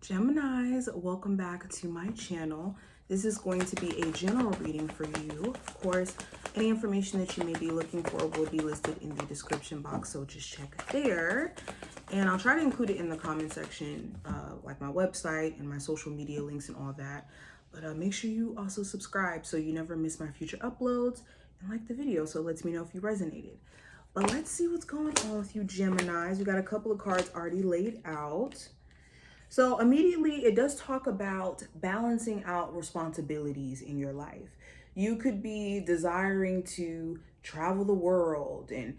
Geminis, welcome back to my channel. This is going to be a general reading for you. Of course, any information that you may be looking for will be listed in the description box, so just check there. And I'll try to include it in the comment section, like my website and my social media links and all that. But make sure you also subscribe so you never miss my future uploads, and like the video so it lets me know if you resonated. But let's see what's going on with you, Geminis. We got a couple of cards already laid out. So immediately it does talk about balancing out responsibilities in your life. You could be desiring to travel the world, and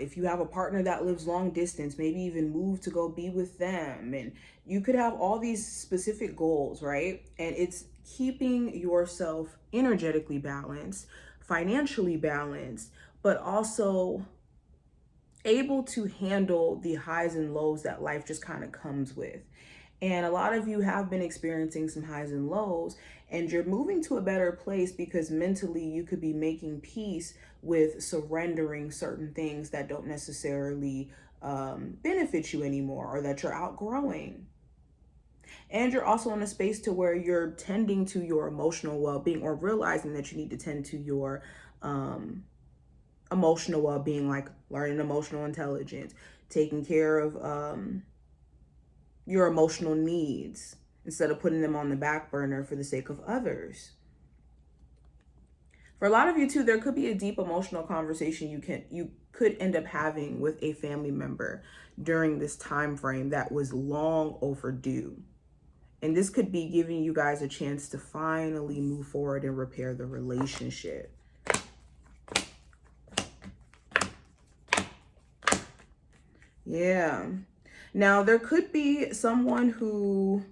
if you have a partner that lives long distance, maybe even move to go be with them. And you could have all these specific goals, right? And it's keeping yourself energetically balanced, financially balanced, but also able to handle the highs and lows that life just kind of comes with. And a lot of you have been experiencing some highs and lows, and you're moving to a better place because mentally you could be making peace with surrendering certain things that don't necessarily benefit you anymore, or that you're outgrowing. And you're also in a space to where you're tending to your emotional well-being, or realizing that you need to tend to your emotional well-being, like learning emotional intelligence, taking care of your emotional needs instead of putting them on the back burner for the sake of others. For a lot of you too, there could be a deep emotional conversation you could end up having with a family member during this time frame that was long overdue. And this could be giving you guys a chance to finally move forward and repair the relationship. Yeah. Now, there could be someone who,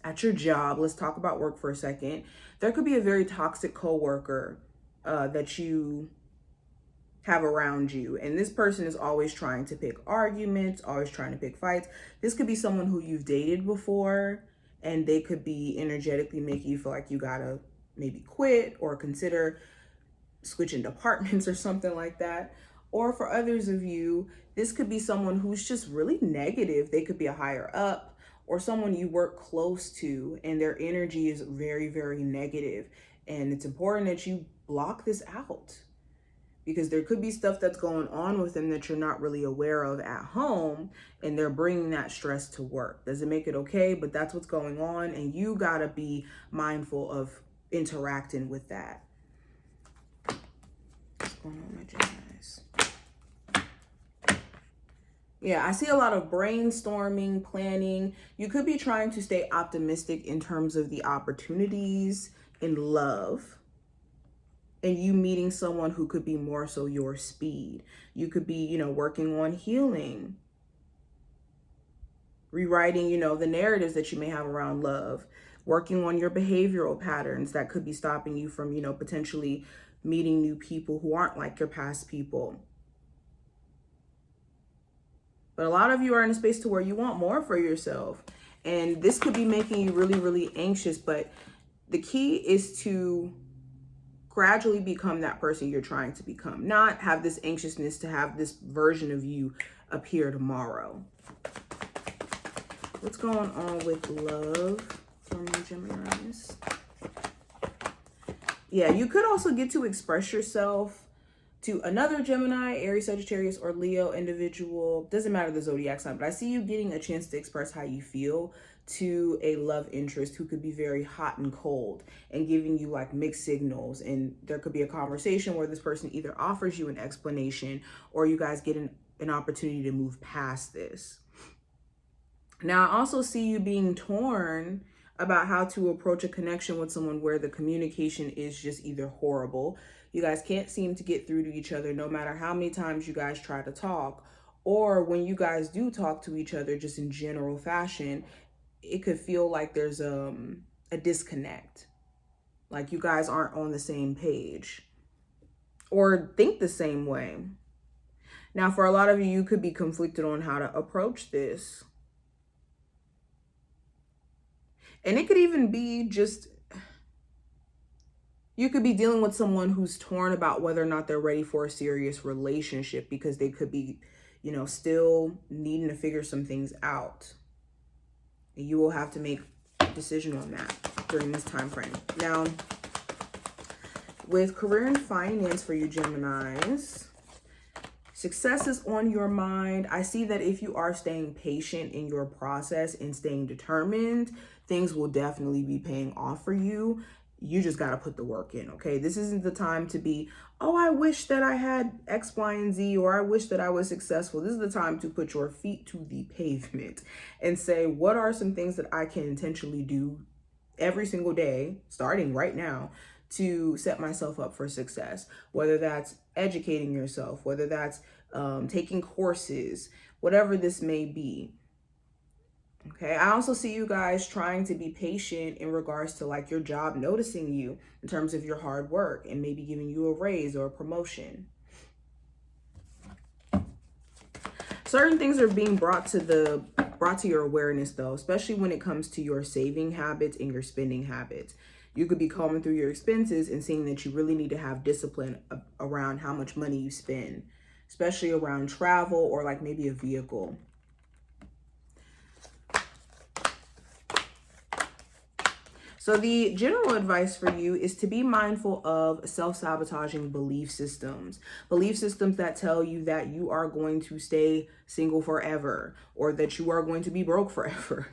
at your job, let's talk about work for a second. There could be a very toxic coworker that you have around you. And this person is always trying to pick arguments, always trying to pick fights. This could be someone who you've dated before, and they could be energetically making you feel like you gotta maybe quit or consider switching departments or something like that. Or for others of you, this could be someone who's just really negative. They could be a higher up or someone you work close to, and their energy is very, very negative. And it's important that you block this out, because there could be stuff that's going on with them that you're not really aware of at home, and they're bringing that stress to work. Doesn't make it okay, but that's what's going on, and you gotta be mindful of interacting with that. What's going on, my Geminis? Yeah, I see a lot of brainstorming, planning. You could be trying to stay optimistic in terms of the opportunities in love, and you meeting someone who could be more so your speed. You could be, working on healing, rewriting, the narratives that you may have around love, working on your behavioral patterns that could be stopping you from, potentially meeting new people who aren't like your past people. But a lot of you are in a space to where you want more for yourself. And this could be making you really, really anxious. But the key is to gradually become that person you're trying to become. Not have this anxiousness to have this version of you appear tomorrow. What's going on with love for my Geminis? Yeah, you could also get to express yourself to another Gemini, Aries, Sagittarius, or Leo individual. Doesn't matter the zodiac sign, but I see you getting a chance to express how you feel to a love interest who could be very hot and cold and giving you like mixed signals. And there could be a conversation where this person either offers you an explanation, or you guys get an opportunity to move past this. Now, I also see you being torn about how to approach a connection with someone where the communication is just either horrible. You guys can't seem to get through to each other no matter how many times you guys try to talk. Or when you guys do talk to each other just in general fashion, it could feel like there's a disconnect. Like you guys aren't on the same page or think the same way. Now, for a lot of you, you could be conflicted on how to approach this. And it could even be just, you could be dealing with someone who's torn about whether or not they're ready for a serious relationship, because they could be, still needing to figure some things out. You will have to make a decision on that during this time frame. Now, with career and finance for you Geminis, success is on your mind. I see that if you are staying patient in your process and staying determined, things will definitely be paying off for you. You just got to put the work in, okay? This isn't the time to be, oh, I wish that I had X, Y, and Z, or I wish that I was successful. This is the time to put your feet to the pavement and say, what are some things that I can intentionally do every single day, starting right now, to set myself up for success? Whether that's educating yourself, whether that's taking courses, whatever this may be. Okay, I also see you guys trying to be patient in regards to like your job noticing you in terms of your hard work and maybe giving you a raise or a promotion. Certain things are being brought to your awareness though, especially when it comes to your saving habits and your spending habits. You could be combing through your expenses and seeing that you really need to have discipline around how much money you spend, especially around travel or like maybe a vehicle. So the general advice for you is to be mindful of self-sabotaging belief systems that tell you that you are going to stay single forever or that you are going to be broke forever.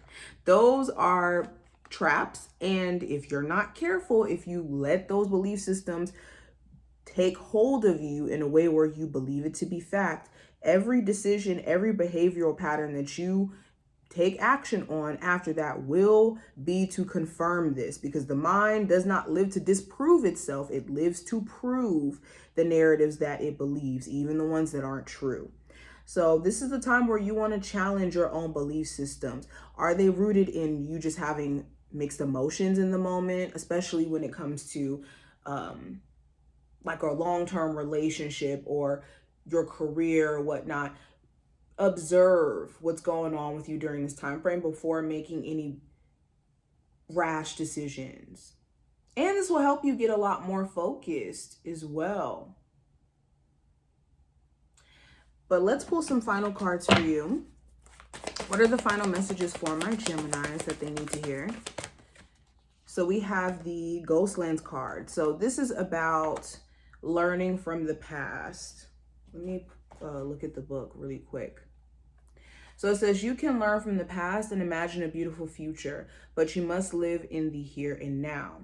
Those are traps. And if you're not careful, if you let those belief systems take hold of you in a way where you believe it to be fact, every decision, every behavioral pattern that you take action on after that will be to confirm this, because the mind does not live to disprove itself. It lives to prove the narratives that it believes, even the ones that aren't true. So this is the time where you want to challenge your own belief systems. Are they rooted in you just having mixed emotions in the moment, especially when it comes to like a long-term relationship or your career or whatnot? Observe what's going on with you during this time frame before making any rash decisions. And this will help you get a lot more focused as well. But let's pull some final cards for you. What are the final messages for my Geminis that they need to hear? So we have the Ghostlands card. So this is about learning from the past. Let me look at the book really quick. So it says, you can learn from the past and imagine a beautiful future, but you must live in the here and now.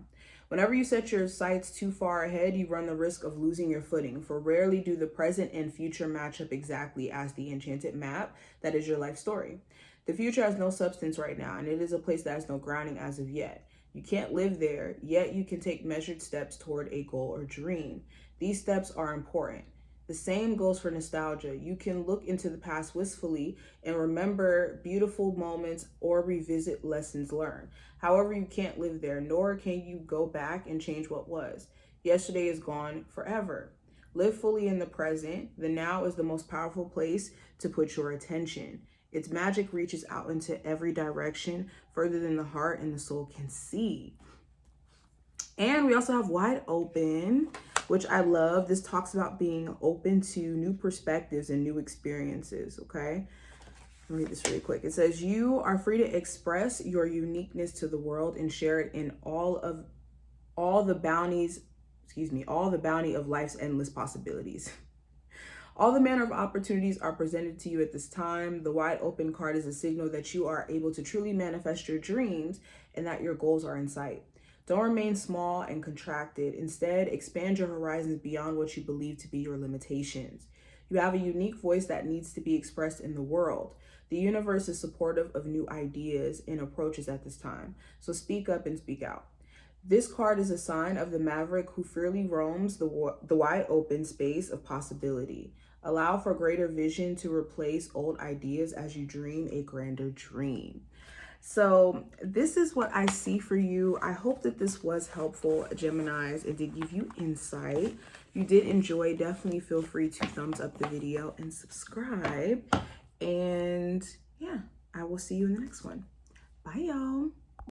Whenever you set your sights too far ahead, you run the risk of losing your footing, for rarely do the present and future match up exactly as the enchanted map that is your life story. The future has no substance right now, and it is a place that has no grounding as of yet. You can't live there, yet you can take measured steps toward a goal or dream. These steps are important. The same goes for nostalgia. You can look into the past wistfully and remember beautiful moments or revisit lessons learned. However, you can't live there, nor can you go back and change what was. Yesterday is gone forever. Live fully in the present. The now is the most powerful place to put your attention. Its magic reaches out into every direction, further than the heart and the soul can see. And we also have Wide Open, which I love. This talks about being open to new perspectives and new experiences, okay? I'll read this really quick. It says, you are free to express your uniqueness to the world and share it in all the bounty of life's endless possibilities. All the manner of opportunities are presented to you at this time. The Wide Open card is a signal that you are able to truly manifest your dreams and that your goals are in sight. Don't remain small and contracted. Instead, expand your horizons beyond what you believe to be your limitations. You have a unique voice that needs to be expressed in the world. The universe is supportive of new ideas and approaches at this time. So speak up and speak out. This card is a sign of the maverick who freely roams the wide open space of possibility. Allow for greater vision to replace old ideas as you dream a grander dream. So this is what I see for you. I hope that this was helpful, Geminis, and did give you insight. If you did enjoy, definitely feel free to thumbs up the video and subscribe. And yeah, I will see you in the next one. Bye, y'all.